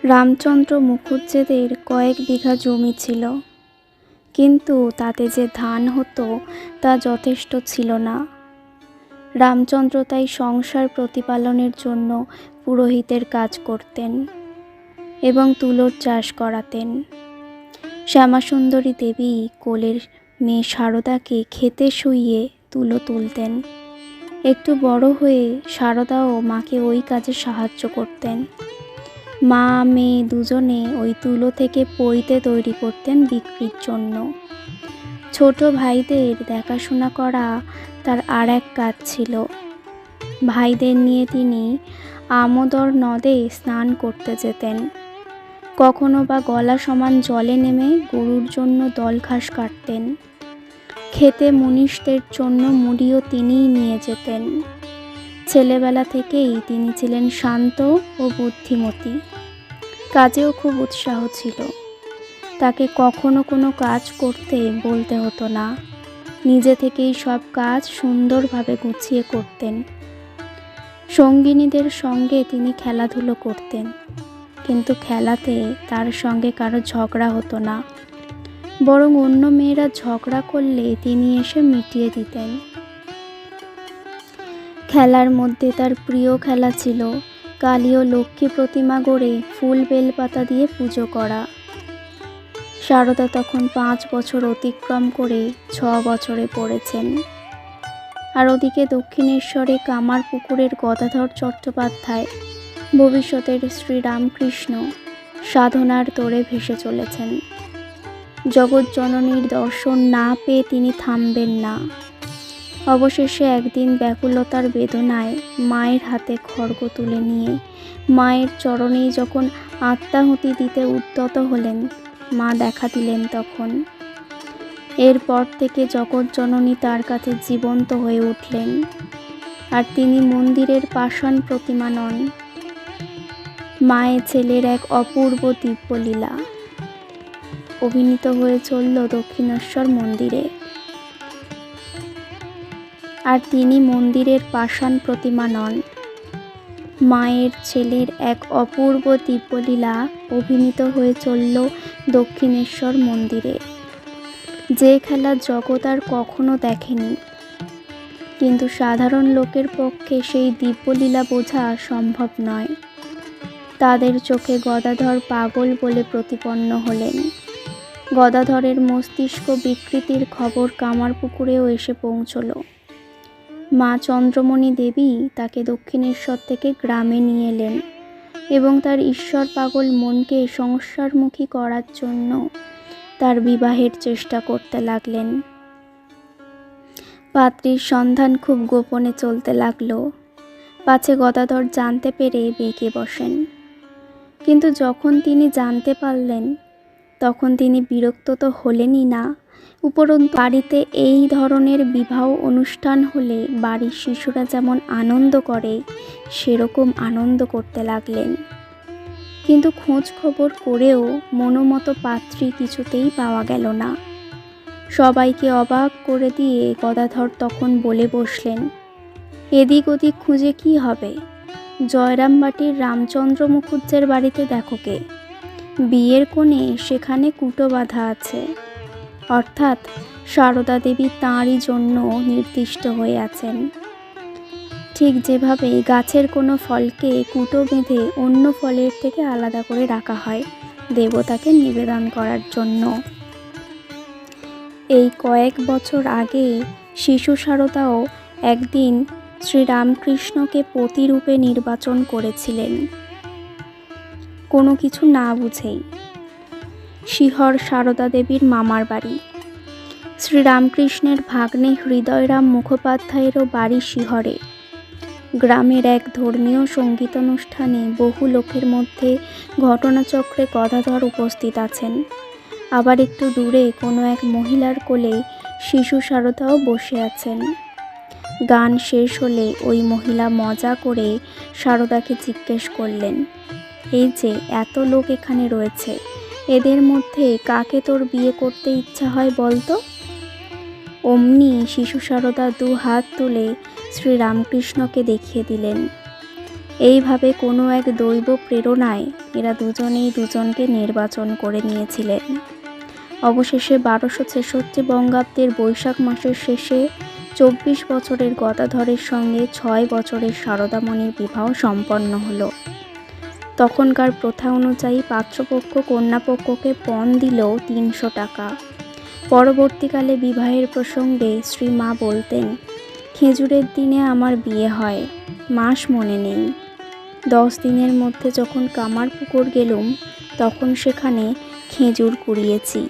রামচন্দ্র মুখুজ্জেদের কয়েক বিঘা জমি ছিল, কিন্তু তাতে যে ধান হতো তা যথেষ্ট ছিল না। রামচন্দ্র তাই সংসার প্রতিপালনের জন্য পুরোহিতের কাজ করতেন এবং তুলোর চাষ করাতেন। শ্যামাসুন্দরী দেবী কোলের মেয়ে সারদাকে খেতে শুইয়ে তুলো তুলতেন। একটু বড় হয়ে সারদাও মাকে ওই কাজে সাহায্য করতেন। মা মেয়ে দুজনে ওই তুলো থেকে পৈতে তৈরি করতেন বিক্রির জন্য। ছোট ভাইদের দেখাশোনা করা তার আর এক কাজ ছিল। ভাইদের নিয়ে তিনি আমোদর নদে স্নান করতে যেতেন। কখনো বা গলা সমান জলে নেমে গরুর জন্য দলঘাস কাটতেন। খেতে মুনিশদের জন্য মুড়িও তিনিই নিয়ে যেতেন। ছেলেবেলা থেকেই তিনি ছিলেন শান্ত ও বুদ্ধিমতী। কাজেও খুব উৎসাহ ছিল। তাকে কখনো কোনো কাজ করতে বলতে হতো না, নিজে থেকেই সব কাজ সুন্দরভাবে গুছিয়ে করতেন। সঙ্গিনীদের সঙ্গে তিনি খেলাধুলো করতেন, কিন্তু খেলাতে তার সঙ্গে কারো ঝগড়া হতো না, বরং অন্য মেয়েরা ঝগড়া করলে তিনি এসে মিটিয়ে দিতেন। খেলার মধ্যে তার প্রিয় খেলা ছিল কালী ও লক্ষ্মী প্রতিমা গড়ে ফুল বেলপাতা দিয়ে পুজো করা। সারদা তখন 5 বছর অতিক্রম করে 6 বছরে পড়েছেন। আর ওদিকে দক্ষিণেশ্বরে কামার পুকুরের গদাধর চট্টোপাধ্যায়, ভবিষ্যতের শ্রীরামকৃষ্ণ, সাধনার তোড়ে ভেসে চলেছেন। জগৎজননীর দর্শন না পেয়ে তিনি থামবেন না। অবশেষে একদিন ব্যাকুলতার বেদনায় মায়ের হাতে খড়গ তুলে নিয়ে মায়ের চরণেই যখন আত্মাহুতি দিতে উদ্যত হলেন, মা দেখা দিলেন তখন। এরপর থেকে জগৎজননী তার কাছে জীবন্ত হয়ে উঠলেন, আর তিনি মন্দিরের পাষাণ প্রতিমা নন, মায়ের ছেলের এক অপূর্ব দিব্যলীলা অভিনীত হয়ে চলল দক্ষিণেশ্বর মন্দিরে। আর তিনি মন্দিরের পাষাণ প্রতিমা নন, মায়ের ছেলের এক অপূর্ব দিব্যলীলা অভিনীত হয়ে চলল দক্ষিণেশ্বর মন্দিরে। যে খেলা জগৎ আর কখনো দেখেনি, কিন্তু সাধারণ লোকের পক্ষে সেই দিব্যলীলা বোঝা সম্ভব নয়। তাদের চোখে গদাধর পাগল বলে প্রতিপন্ন হলেন। গদাধরের মস্তিষ্ক বিকৃতির খবর কামারপুকুরেও এসে পৌঁছল। মা চন্দ্রমণি দেবী তাকে দক্ষিণেশ্বর থেকে গ্রামে নিয়ে এলেন এবং তার ঈশ্বর পাগল মনকে সংসারমুখী করার জন্য তার বিবাহের চেষ্টা করতে লাগলেন। পাত্রীর সন্ধান খুব গোপনে চলতে লাগলো, পাছে গদাধর জানতে পেরে বেঁকে বসেন। কিন্তু যখন তিনি জানতে পারলেন, তখন তিনি বিরক্ত তো হলেনই না, উপরন্তু বাড়িতে এই ধরনের বিবাহ অনুষ্ঠান হলে বাড়ির শিশুরা যেমন আনন্দ করে সেরকম আনন্দ করতে লাগলেন। কিন্তু খোঁজ খবর করেও মনোমতো পাত্রী কিছুতেই পাওয়া গেল না। সবাইকে অবাক করে দিয়ে গদাধর তখন বলে বসলেন, এদিক ওদিক খুঁজে কি হবে, জয়রামবাটির রামচন্দ্র মুখুজ্জের বাড়িতে দেখো কে, বিয়ের কোণে সেখানে কুটো বাঁধা আছে, অর্থাৎ সারদা দেবী তাঁরই জন্য নির্দিষ্ট হয়ে আছেন। ঠিক যেভাবে গাছের কোনো ফলকে কুটো বেঁধে অন্য ফলের থেকে আলাদা করে রাখা হয় দেবতাকে নিবেদন করার জন্য। এই কয়েক বছর আগে শিশু সারদাও একদিন শ্রীরামকৃষ্ণকে পতিরূপে নির্বাচন করেছিলেন, কোনো কিছু না বুঝেই। শিহর সারদা দেবীর মামার বাড়ি। শ্রীরামকৃষ্ণের ভাগ্নে হৃদয়রাম মুখোপাধ্যায়েরও বাড়ি শিহরে। গ্রামের এক ধর্মীয় সঙ্গীতানুষ্ঠানে বহু লোকের মধ্যে ঘটনাচক্রে গদাধর উপস্থিত আছেন। আবার একটু দূরে কোনো এক মহিলার কোলে শিশু সারদাও বসে আছেন। গান শেষ হলে ওই মহিলা মজা করে সারদাকে জিজ্ঞেস করলেন, এই যে এত লোক এখানে রয়েছে, এদের মধ্যে কাকে তোর বিয়ে করতে ইচ্ছা হয় বলতো? অমনি শিশু সারদা 2 হাত তুলে শ্রীরামকৃষ্ণকে দেখিয়ে দিলেন। এইভাবে কোনো এক দৈব প্রেরণায় এরা দুজনেই দুজনকে নির্বাচন করে নিয়েছিলেন। অবশেষে 1266 বঙ্গাব্দের বৈশাখ মাসের শেষে 24 বছরের গদাধরের সঙ্গে 6 বছরের শারদামণির বিবাহ সম্পন্ন হলো। তখনকার প্রথা অনুযায়ী পাত্রপক্ষ কন্যাপক্ষকে পণ দিল 300 টাকা। পরবর্তীকালে বিবাহের প্রসঙ্গে শ্রীমা বলতেন, খেজুরের দিনে আমার বিয়ে হয়, মাস মনে নেই। 10 দিনের মধ্যে যখন কামারপুকুর গেলুম তখন সেখানে খেজুর কুড়িয়েছি।